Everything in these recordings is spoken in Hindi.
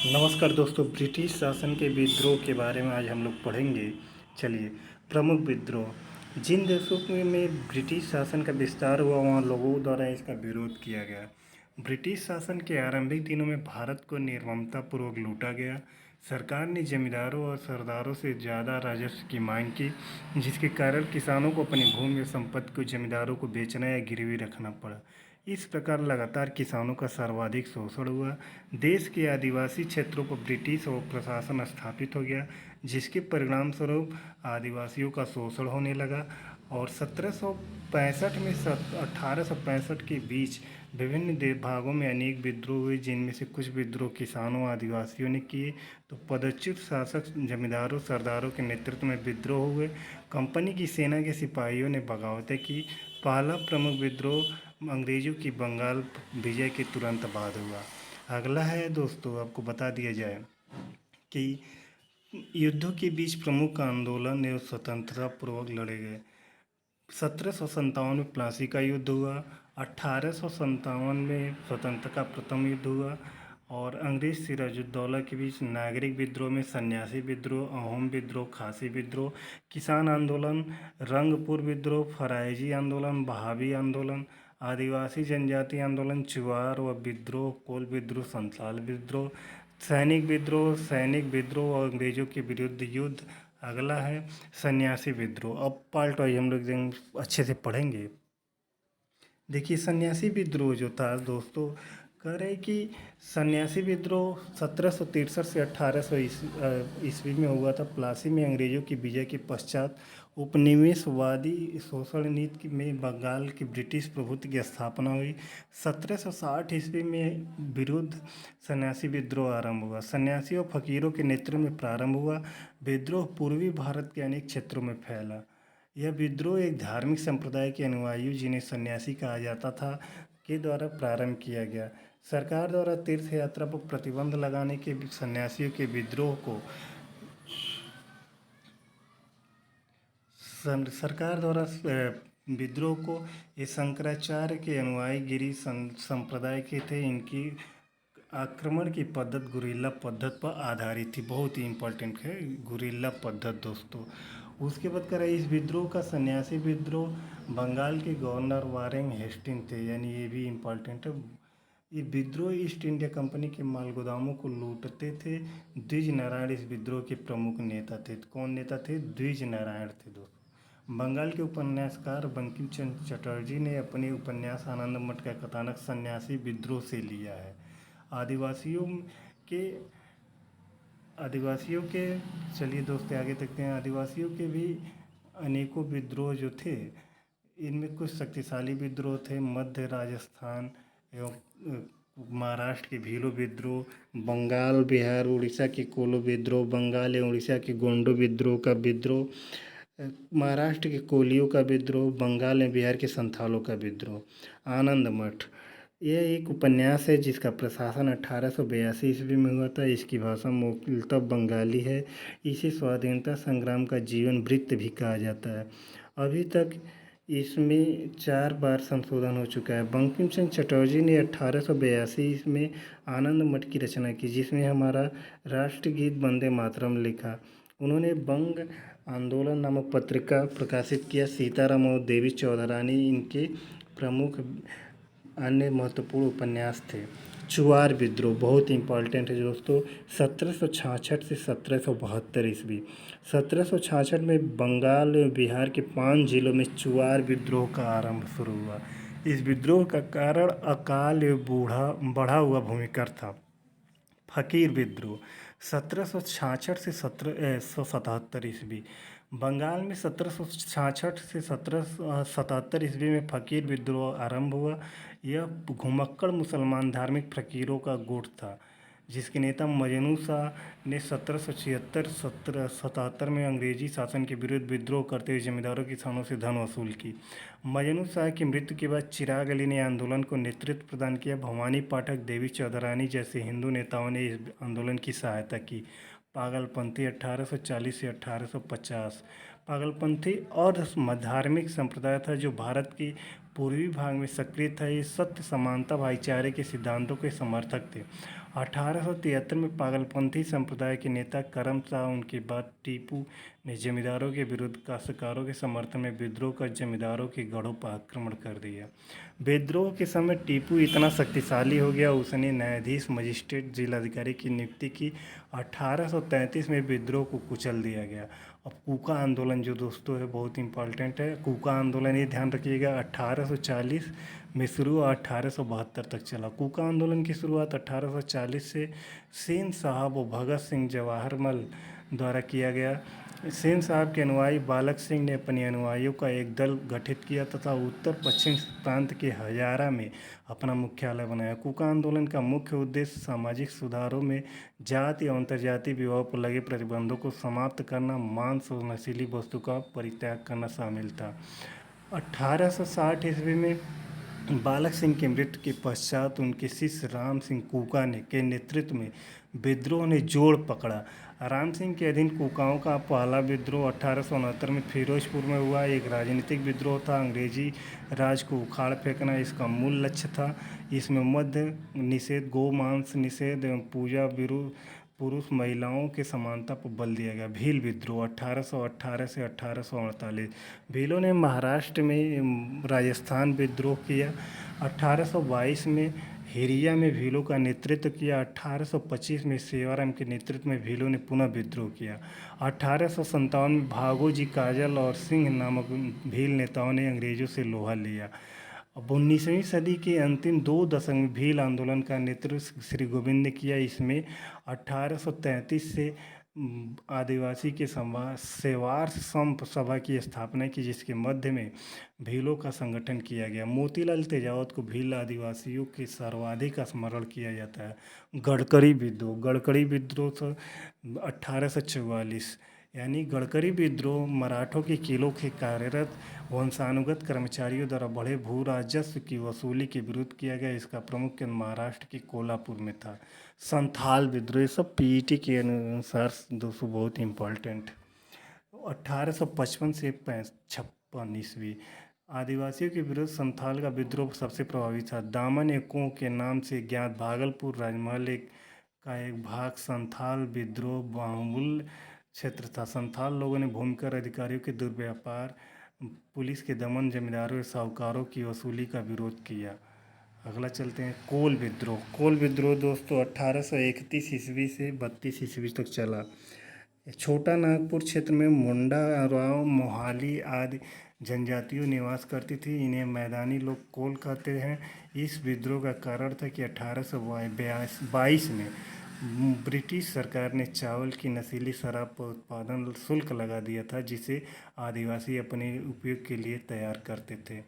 नमस्कार दोस्तों, ब्रिटिश शासन के विद्रोह के बारे में आज हम लोग पढ़ेंगे। चलिए, प्रमुख विद्रोह। जिन देशों में ब्रिटिश शासन का विस्तार हुआ वहाँ लोगों द्वारा इसका विरोध किया गया। ब्रिटिश शासन के आरंभिक दिनों में भारत को निर्ममतापूर्वक लूटा गया। सरकार ने जमींदारों और सरदारों से ज़्यादा राजस्व की मांग की, जिसके कारण किसानों को अपनी भूमि और संपत्ति को जमींदारों को बेचना या गिरवी रखना पड़ा। इस प्रकार लगातार किसानों का सर्वाधिक शोषण हुआ। देश के आदिवासी क्षेत्रों पर ब्रिटिश और प्रशासन स्थापित हो गया, जिसके परिणामस्वरूप आदिवासियों का शोषण होने लगा। और 1765 में 1865 के बीच विभिन्न भागों में अनेक विद्रोह हुए, जिनमें से कुछ विद्रोह किसानों आदिवासियों ने किए तो पदच्युत शासक जमींदारों सरदारों के नेतृत्व में विद्रोह हुए। कंपनी की सेना के सिपाहियों ने बगावतें की। पहला प्रमुख विद्रोह अंग्रेजों की बंगाल विजय के तुरंत बाद हुआ। अगला है दोस्तों, आपको बता दिया जाए कि युद्धों के बीच प्रमुख आंदोलन एवं स्वतंत्रता पूर्वक लड़े गए। 1757 में प्लासी का युद्ध हुआ। 1857 में स्वतंत्रता का प्रथम युद्ध हुआ। और अंग्रेज सिराजुद्दौला के बीच नागरिक विद्रोह में सन्यासी विद्रोह, अहोम विद्रोह, खासी विद्रोह, किसान आंदोलन, रंगपुर विद्रोह, फरायजी आंदोलन, बहावी आंदोलन, आदिवासी जनजाति आंदोलन, चुआर व विद्रोह, कोल विद्रोह, संथाल विद्रोह, सैनिक विद्रोह और अंग्रेजों के विरुद्ध युद्ध। अगला है सन्यासी विद्रोह। अब पार्ट वाइज हम लोग अच्छे से पढ़ेंगे। देखिए, सन्यासी विद्रोह जो था दोस्तों, कह रहे कि सन्यासी विद्रोह 1763 से 1800 ईस्वी में हुआ था। प्लासी में अंग्रेजों की विजय के पश्चात उपनिवेशवादी शोषण नीति में बंगाल की ब्रिटिश प्रभुत्व की स्थापना हुई। 1760 ईस्वी में विरुद्ध सन्यासी विद्रोह आरंभ हुआ। सन्यासियों और फकीरों के नेतृत्व में प्रारंभ हुआ। विद्रोह पूर्वी भारत के अनेक क्षेत्रों में फैला। यह विद्रोह एक धार्मिक संप्रदाय के अनुयायियों, जिन्हें सन्यासी कहा जाता था, के द्वारा प्रारंभ किया गया। सरकार द्वारा तीर्थ यात्रा पर प्रतिबंध लगाने के सन्यासियों के विद्रोह को सरकार द्वारा विद्रोह को ये शंकराचार्य के अनुयायी गिरी संप्रदाय के थे। इनकी आक्रमण की पद्धति गुरिल्ला पद्धति पर आधारित थी। बहुत ही इम्पोर्टेंट है गुरिल्ला पद्धति दोस्तों। उसके बाद करें इस विद्रोह का सन्यासी विद्रोह बंगाल के गवर्नर वारेन हेस्टिंग थे, यानी ये भी इम्पोर्टेंट है। ये विद्रोह ईस्ट इंडिया कंपनी के माल गोदामों को लूटते थे। द्विज नारायण इस विद्रोह के प्रमुख नेता थे। कौन नेता थे? द्विज नारायण थे दोस्तों। बंगाल के उपन्यासकार बंकिम चंद्र चटर्जी ने अपने उपन्यास आनंद मठ का कथानक सन्यासी विद्रोह से लिया है। आदिवासियों के चलिए दोस्तों आगे देखते हैं। आदिवासियों के भी अनेकों विद्रोह जो थे, इनमें कुछ शक्तिशाली विद्रोह थे। मध्य राजस्थान एवं महाराष्ट्र के भीलो विद्रोह, बंगाल बिहार उड़ीसा के कोलो विद्रोह, बंगाल एवं उड़ीसा के गोंडो विद्रोह का विद्रोह, महाराष्ट्र के कोलियों का विद्रोह, बंगाल एवं बिहार के संथालों का विद्रोह। आनंद मठ यह एक उपन्यास है जिसका प्रकाशन 1882 ईस्वी में हुआ था। इसकी भाषा मूलतः बंगाली है। इसे स्वाधीनता संग्राम का जीवन वृत्त भी कहा जाता है। अभी तक इसमें 4 बार संशोधन हो चुका है। बंकिम चंद्र चटर्जी ने 1882 में आनंद मठ की रचना की, जिसमें हमारा राष्ट्रगीत वंदे मातरम लिखा। उन्होंने बंग आंदोलन नामक पत्रिका प्रकाशित किया। सीताराम और देवी चौधरानी इनके प्रमुख अन्य महत्वपूर्ण उपन्यास थे। चुआर विद्रोह बहुत इंपॉर्टेंट है दोस्तों। 1766 से 1772 ईस्वी। 1766 में बंगाल और बिहार के 5 जिलों में चुआर विद्रोह का आरंभ शुरू हुआ। इस विद्रोह का कारण अकाल एवं बढ़ा हुआ भूमिकर था। फकीर विद्रोह 1766 से 1777 ईस्वी। बंगाल में 1766 से 1777 ईस्वी में फकीर विद्रोह आरंभ हुआ। यह घुमक्कड़ मुसलमान धार्मिक फकीरों का गुट था, जिसके नेता मजनू शाह ने 1776-1777 में अंग्रेजी शासन के विरुद्ध विद्रोह करते हुए जमींदारों किसानों से धन वसूल की। मजनू शाह की मृत्यु के बाद चिराग अली ने आंदोलन को नेतृत्व प्रदान किया। भवानी पाठक, देवी चौधरानी जैसे हिंदू नेताओं ने इस आंदोलन की सहायता की। पागलपंथी 1840 से 1850। पागलपंथी और धार्मिक संप्रदाय था जो भारत के पूर्वी भाग में सक्रिय था। ये सत्य, समानता, भाईचारे के सिद्धांतों के समर्थक थे। 1873 में पागलपंथी संप्रदाय के नेता करम शाह, उनके बाद टीपू ने जमींदारों के विरुद्ध काश्तकारों के समर्थन में विद्रोह कर जमींदारों के गढ़ों पर आक्रमण कर दिया। विद्रोह के समय टीपू इतना शक्तिशाली हो गया, उसने न्यायाधीश, मजिस्ट्रेट, जिलाधिकारी की नियुक्ति की। 1833 में विद्रोह को कुचल दिया गया। अब कूका आंदोलन जो दोस्तों है बहुत इंपॉर्टेंट है। कूका आंदोलन ये ध्यान रखिएगा 1840 में शुरू और 1872 तक चला। कूका आंदोलन की शुरुआत 1840 से सेन साहब और भगत सिंह जवाहरमल द्वारा किया गया। सेन साहब के अनुयायी बालक सिंह ने अपने अनुयायियों का एक दल गठित किया तथा उत्तर पश्चिम प्रांत के हजारा में अपना मुख्यालय बनाया। कूका आंदोलन का मुख्य उद्देश्य सामाजिक सुधारों में जाति और अंतर्जातीय विवाह पर लगे प्रतिबंधों को समाप्त करना, मांस और नशीली वस्तु का परित्याग करना शामिल था। 1860 ईस्वी में बालक सिंह की मृत्यु के पश्चात उनके शिष्य राम सिंह कूका के नेतृत्व में विद्रोह ने जोड़ पकड़ा। राम सिंह के अधीन कूकाओं का पहला विद्रोह 1869 में फिरोजपुर में हुआ। एक राजनीतिक विद्रोह था, अंग्रेजी राज को उखाड़ फेंकना इसका मूल लक्ष्य था। इसमें मद्य निषेध, गोमांस निषेध एवं पूजा विरुद्ध पुरुष महिलाओं के समानता पर बल दिया गया। भील विद्रोह 1818 से 1848। भीलों ने महाराष्ट्र में राजस्थान विद्रोह किया। 1822 में हिरिया में भीलों का नेतृत्व किया। 1825 में सेवाराम के नेतृत्व में भीलों ने पुनः विद्रोह किया। 1857 में भागोजी काजल और सिंह नामक भील नेताओं ने अंग्रेजों से लोहा लिया। अब 19वीं सदी के अंतिम 2 दशक में भील आंदोलन का नेतृत्व श्री गोविंद ने किया। इसमें 1833 से आदिवासी के सेवार संप सभा की स्थापना की, जिसके मध्य में भीलों का संगठन किया गया। मोतीलाल तेजावत को भील आदिवासियों के सर्वाधिक स्मरण किया जाता है। गड़करी विद्रोह 1844 यानी गड़करी विद्रोह मराठों के किलों के कार्यरत वंशानुगत कर्मचारियों द्वारा बढ़े भू राजस्व की वसूली के विरुद्ध किया गया। इसका प्रमुख केंद्र महाराष्ट्र के कोल्हापुर में था। संथाल विद्रोह सब पीईटी के अनुसार दोस्तों बहुत इंपॉर्टेंट। 1855 से 56 ईस्वी आदिवासियों के विरुद्ध संथाल का विद्रोह सबसे प्रभावी था। दामन एकों के नाम से ज्ञात भागलपुर राजमहल का एक भाग संथाल विद्रोह बाहुल क्षेत्र था। संथाल लोगों ने भूमिकर अधिकारियों के दुर्व्यापार, पुलिस के दमन, जमींदारों और साहूकारों की वसूली का विरोध किया। अगला चलते हैं कोल विद्रोह दोस्तों 1831 ईस्वी से 32 ईस्वी तक चला। छोटा नागपुर क्षेत्र में मुंडा, राव, मोहाली आदि जनजातियों निवास करती थी। इन्हें मैदानी लोग कोल कहते हैं। इस विद्रोह का कारण था कि 1822 में ब्रिटिश सरकार ने चावल की नशीली शराब पर उत्पादन शुल्क लगा दिया था, जिसे आदिवासी अपने उपयोग के लिए तैयार करते थे।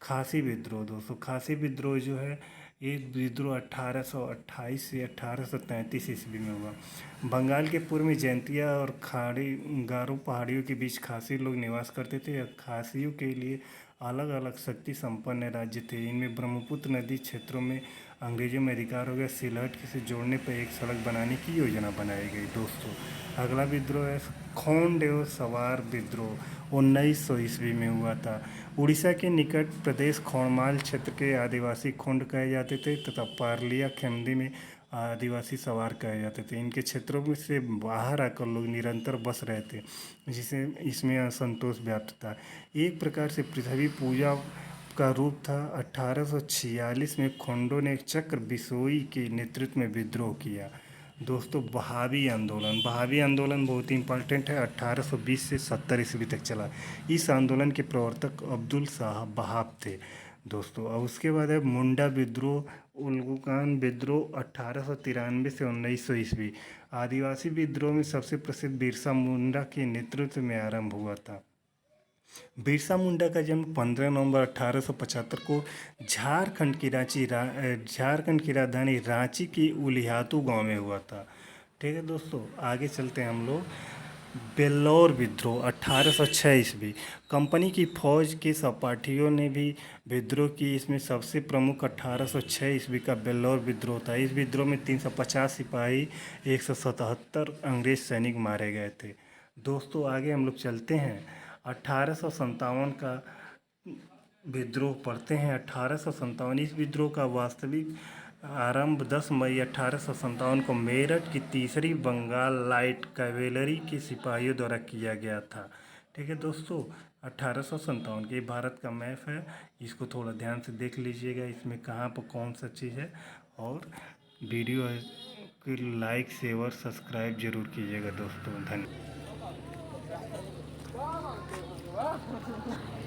खासी विद्रोह दोस्तों, खासी विद्रोह जो है ये विद्रोह 1828 से 1833 ईस्वी में हुआ। बंगाल के पूर्व में जैंतिया और गारो पहाड़ियों के बीच खासी लोग निवास करते थे। खासियों के लिए अलग अलग शक्ति संपन्न राज्य थे। इनमें ब्रह्मपुत्र नदी क्षेत्रों में अंग्रेजों में अधिकार हो गया। सिलहट से जोड़ने पर एक सड़क बनाने की योजना बनाई गई। दोस्तों अगला विद्रोह है खोंड एवं सवार विद्रोह 1900 ईस्वी में हुआ था। उड़ीसा के निकट प्रदेश खोंडमाल क्षेत्र के आदिवासी खोंड कहे जाते थे तथा पारलिया खेमदी में आदिवासी सवार कहे जाते थे। इनके क्षेत्रों में से बाहर आकर लोग निरंतर बस रहे थे, जिसे इसमें असंतोष व्याप्त था। एक प्रकार से पृथ्वी पूजा का रूप था। 1846 में खोंडों ने चक्र बिसोई के नेतृत्व में विद्रोह किया। दोस्तों बहावी आंदोलन बहुत ही इंपॉर्टेंट है। 1820 से 70 ईस्वी तक चला। इस आंदोलन के प्रवर्तक अब्दुल साहब बहाब थे दोस्तों। और उसके बाद है मुंडा विद्रोह, उल्गुकान विद्रोह 1893 से 1900 ईस्वी। आदिवासी विद्रोह में सबसे प्रसिद्ध बिरसा मुंडा के नेतृत्व में आरंभ हुआ था। बिरसा मुंडा का जन्म 15 नवंबर 1875 को झारखंड की राजधानी रांची के उलियातू गांव में हुआ था। ठीक है दोस्तों, आगे चलते हैं हम लोग। बेल्लौर विद्रोह 1806 ईस्वी। कंपनी की फौज के सहपाठियों ने भी विद्रोह की। इसमें सबसे प्रमुख 1806 ईस्वी का बेल्लौर विद्रोह था। इस विद्रोह में 350 सिपाही, 177 अंग्रेज सैनिक मारे गए थे। दोस्तों आगे हम लोग चलते हैं। 1857 का विद्रोह पढ़ते हैं। 1857 इस विद्रोह का वास्तविक आरंभ 10 मई 1857 को मेरठ की तीसरी बंगाल लाइट कैवेलरी के सिपाहियों द्वारा किया गया था। ठीक है दोस्तों, 1857 के भारत का मैप है, इसको थोड़ा ध्यान से देख लीजिएगा, इसमें कहाँ पर कौन सा चीज़ है। और वीडियो को लाइक शेयर सब्सक्राइब जरूर कीजिएगा दोस्तों। धन्यवाद।